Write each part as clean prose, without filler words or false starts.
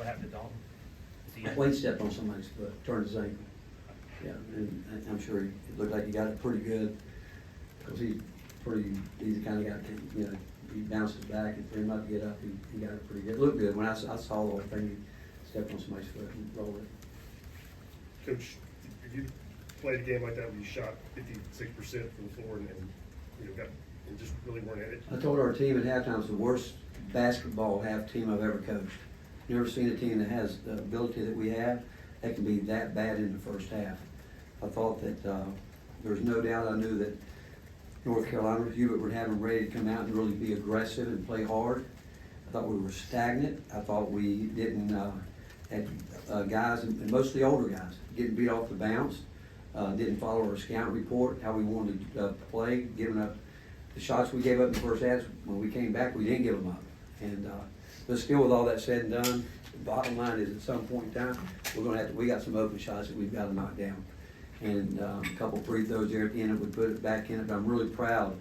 What happened to Dalton? Is he Wade stepped on somebody's foot, turned his ankle. Yeah, and I'm sure it looked like he got it pretty good, because he's the kind of guy that can, you know, he bounces back, and for him not to get up, he got it pretty good. It looked good. When I saw the whole thing, he stepped on somebody's foot and rolled it. Coach, if you played a game like that where you shot 56% from the floor and you know, and just really weren't at it? I told our team at halftime it's the worst basketball half team I've ever coached. Never seen a team that has the ability that we have that can be that bad in the first half. I thought that there's no doubt. I knew that North Carolina, Hubert would have them ready to come out and really be aggressive and play hard. I thought we were stagnant. I thought we didn't had guys, and mostly older guys, getting beat off the bounce. Didn't follow our scout report, how we wanted to play, giving up the shots we gave up in the first half. When we came back, we didn't give them up. And but still, with all that said and done, the bottom line is at some point in time, we got some open shots that we've got to knock down. And a couple free throws there at the end, and we put it back in it. But I'm really proud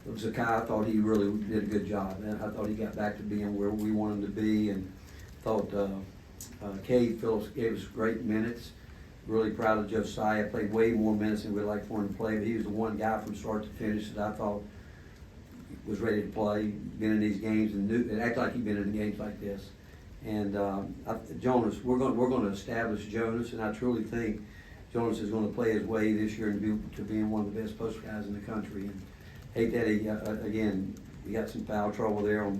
of Zakai. I thought he really did a good job. And I thought he got back to being where we wanted him to be, and thought Cade Phillips gave us great minutes. Really proud of Josiah. Played way more minutes than we'd like for him to play, but he was the one guy from start to finish that I thought was ready to play, been in these games, and act like he'd been in games like this. And Jonas, we're going to establish Jonas, and I truly think Jonas is going to play his way this year and to being one of the best post guys in the country. And hate that he again he got some foul trouble there,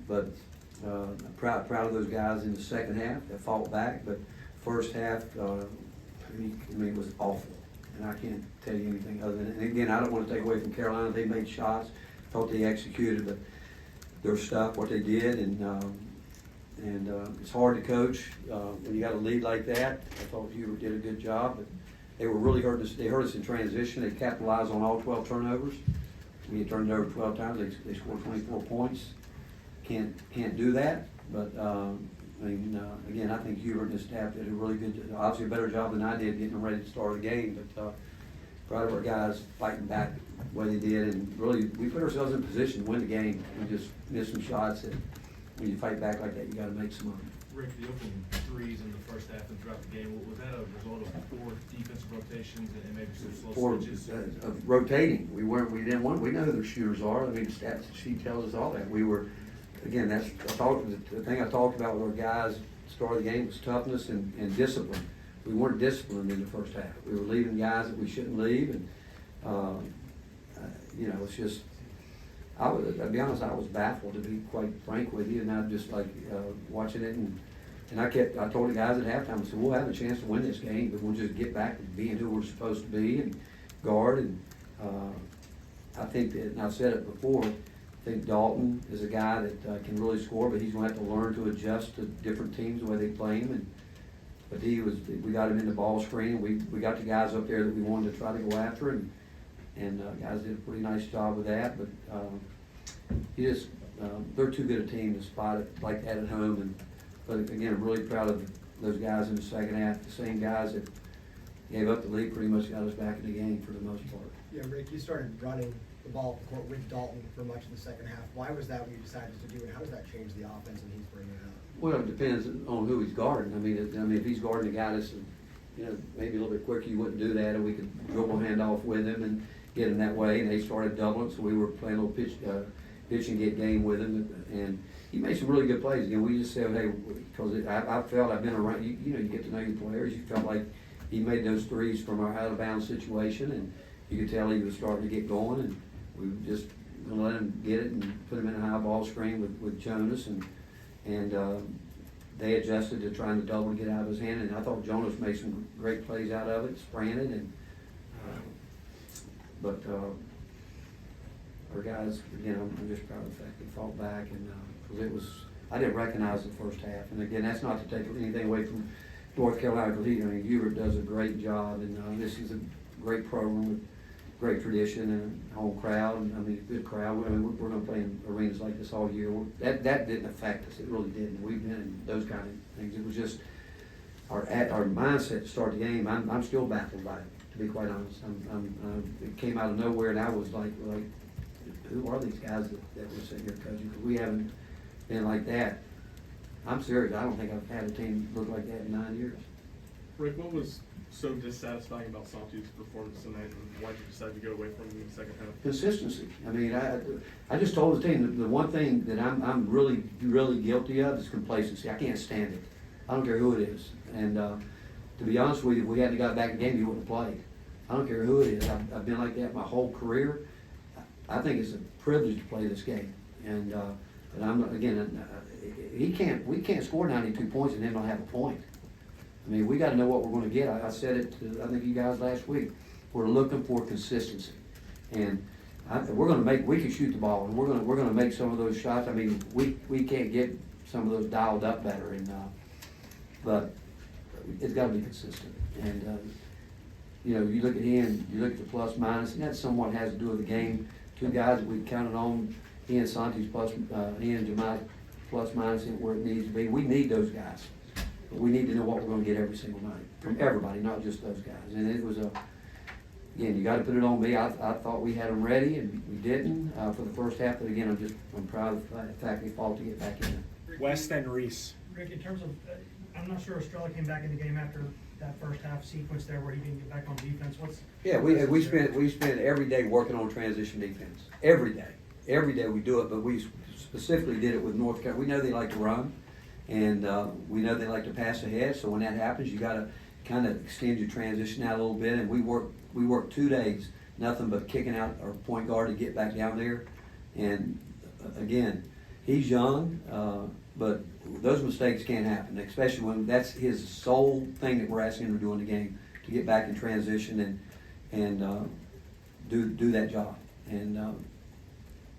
but proud of those guys in the second half that fought back. But first half, it was awful. And I can't tell you anything other than, and again, I don't want to take away from Carolina. They made shots, thought they executed their stuff, what they did, and it's hard to coach when you got a lead like that. I thought Hubert did a good job, but they were really hurt us. They hurt us in transition. They capitalized on all 12 turnovers. We turned it over 12 times. They scored 24 points. Can't do that, but again, I think Hubert and his staff did a really good, obviously a better job than I did getting them ready to start the game. But proud of our guys fighting back the way they did, and really we put ourselves in position to win the game. We just missed some shots that when you fight back like that, you got to make some of them. Rick, the open threes in the first half and throughout the game, was that a result of poor defensive rotations and maybe some slow switches? Of rotating. We didn't want. We know who their shooters are. I mean, the stats sheet tells us all that. We were. Again, the thing I talked about with our guys at the start of the game was toughness and discipline. We weren't disciplined in the first half. We were leaving guys that we shouldn't leave, and it's just. I'll be honest, I was baffled, to be quite frank with you, and I just like watching it, and I told the guys at halftime, I said, we'll have a chance to win this game, but we'll just get back to being who we're supposed to be and guard. And I think that, and I've said it before, I think Dalton is a guy that can really score, but he's going to have to learn to adjust to different teams, the way they play him. But we got him in the ball screen. We got the guys up there that we wanted to try to go after, and guys did a pretty nice job with that. But they're too good a team to spot it like that at home. But again, I'm really proud of those guys in the second half. The same guys that gave up the lead pretty much got us back in the game for the most part. Yeah, Rick, you started running the ball up the court with Dalton for much of the second half. Why was that what you decided to do, and how does that change the offense when he's bringing it up? Well, it depends on who he's guarding. I mean, if he's guarding a guy that's, maybe a little bit quicker, you wouldn't do that, or we could dribble handoff with him and get him that way. And they started doubling, so we were playing a little pitch and get game with him, and he made some really good plays. Again, we just said, hey, because I felt I've been around. You get to know your players. You felt like he made those threes from our out of bounds situation, and you could tell he was starting to get going, and we were just going to let him get it and put him in a high ball screen with Jonas, and they adjusted to trying to double and get out of his hand, and I thought Jonas made some great plays out of it, spraying it, and but our guys, again, I'm just proud of the fact they fought back, and because I didn't recognize the first half, and again, that's not to take anything away from North Carolina, because Hubert does a great job, and this is a great program with great tradition and home crowd, and good crowd. We're going to play in arenas like this all year. That didn't affect us. It really didn't. We've been in those kind of things. It was just our mindset to start the game. I'm still baffled by it, to be quite honest. It came out of nowhere, and I was like, who are these guys that were sitting here coaching? Because we haven't been like that I'm serious, I don't think I've had a team look like that in 9 years. Rick, what was so dissatisfying about Santi's performance tonight, and why did you decide to go away from him in the second half? Consistency. I mean, I just told the team, the one thing that I'm really guilty of is complacency. I can't stand it. I don't care who it is. And to be honest with you, if we hadn't got back in the game, you wouldn't have played. I don't care who it is. I've been like that my whole career. I think it's a privilege to play this game. And I'm again, we can't score 92 points and then not have a point. I mean, we got to know what we're going to get. I said it to, I think, you guys last week. We're looking for consistency, and we're going to make. We can shoot the ball, and we're going to make some of those shots. I mean, we can't get some of those dialed up better, and but it's got to be consistent. And you know, you look at him, you look at the plus minus, and that somewhat has to do with the game. Two guys that we counted on, Ian Santi's plus, Ian Jemiah's plus minus isn't where it needs to be. We need those guys. But we need to know what we're going to get every single night from everybody, not just those guys. And it was again, you got to put it on me. I thought we had them ready, and we didn't for the first half. But again, I'm proud of the fact they fought to get back in. West and Reese. Rick, in terms of, I'm not sure Estrella came back in the game after that first half sequence there where he didn't get back on defense. Yeah, we spent every day working on transition defense. Every day we do it. But we specifically did it with North Carolina. We know they like to run. And we know they like to pass ahead, so when that happens, you got to kind of extend your transition out a little bit. And we worked 2 days, nothing but kicking out our point guard to get back down there. And again, he's young, but those mistakes can't happen, especially when that's his sole thing that we're asking him to do in the game, to get back in transition and do that job. And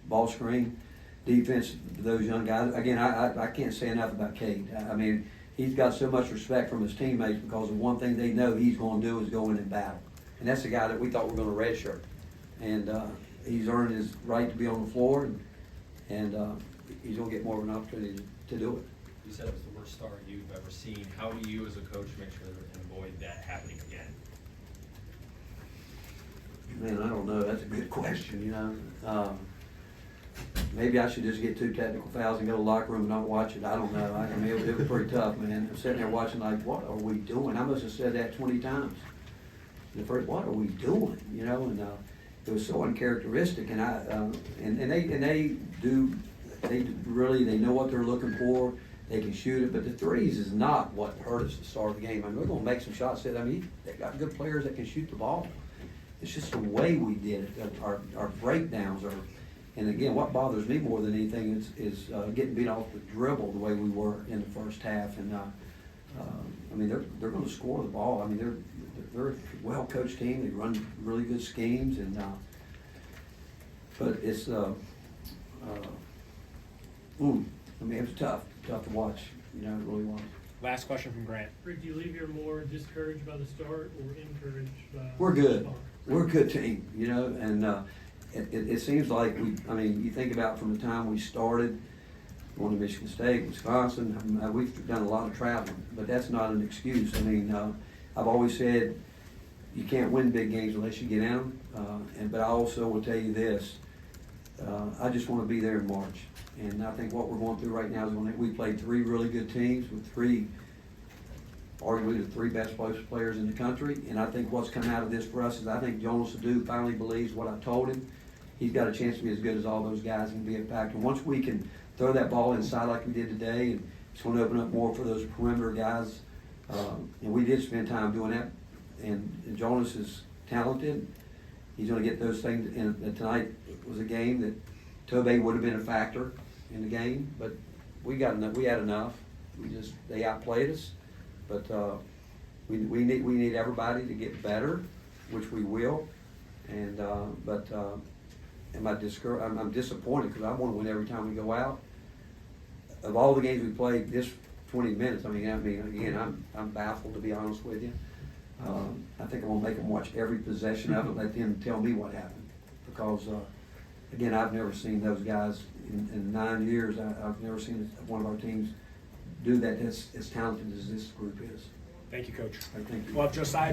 ball screen. Defense, those young guys. Again, I can't say enough about Cade. I mean, he's got so much respect from his teammates because the one thing they know he's going to do is go in and battle. And that's the guy that we thought were going to redshirt. And he's earned his right to be on the floor, and he's going to get more of an opportunity to do it. You said it was the worst start you've ever seen. How do you, as a coach, make sure and avoid that happening again? Man, I don't know. That's a good question, you know. Maybe I should just get 2 technical fouls and go to the locker room and not watch it. I don't know. I mean, it was pretty tough, man. I'm sitting there watching like, what are we doing? I must have said that 20 times. The first, what are we doing? You know, and it was so uncharacteristic. And they know what they're looking for. They can shoot it, but the threes is not what hurt us to start the game. I mean, we're going to make some shots. I mean, they got good players that can shoot the ball. It's just the way we did it. Our breakdowns are. And again, what bothers me more than anything is getting beat off the dribble the way we were in the first half. And I mean, they're going to score the ball. I mean, they're a well-coached team. They run really good schemes, and but it's I mean, it was tough to watch. You know, it really was. Last question from Grant. Rick, do you leave here more discouraged by the start or encouraged by We're good. the response? We're a good team, you know, and it seems like I mean, you think about from the time we started, going to Michigan State, Wisconsin, we've done a lot of traveling, but that's not an excuse. I mean, I've always said you can't win big games unless you get in them, but I also will tell you this, I just want to be there in March. And I think what we're going through right now is we played 3 really good teams with arguably the 3 best players in the country. And I think what's come out of this for us is I think Jonas Adu finally believes what I told him. He's got a chance to be as good as all those guys and be a factor. Once we can throw that ball inside like we did today, and it's going to open up more for those perimeter guys. And we did spend time doing that. And Jonas is talented. He's going to get those things. And tonight was a game that Tobey would have been a factor in the game, but we had enough. They outplayed us. But we need everybody to get better, which we will. And I'm disappointed because I want to win every time we go out. Of all the games we played, this 20 minutes. I mean, again, I'm baffled, to be honest with you. I think I'm gonna make them watch every possession of it. Let them tell me what happened, because again, I've never seen those guys in 9 years. I've never seen one of our teams do that. That's as talented as this group is. Thank you, Coach. Thank you. We'll have Josiah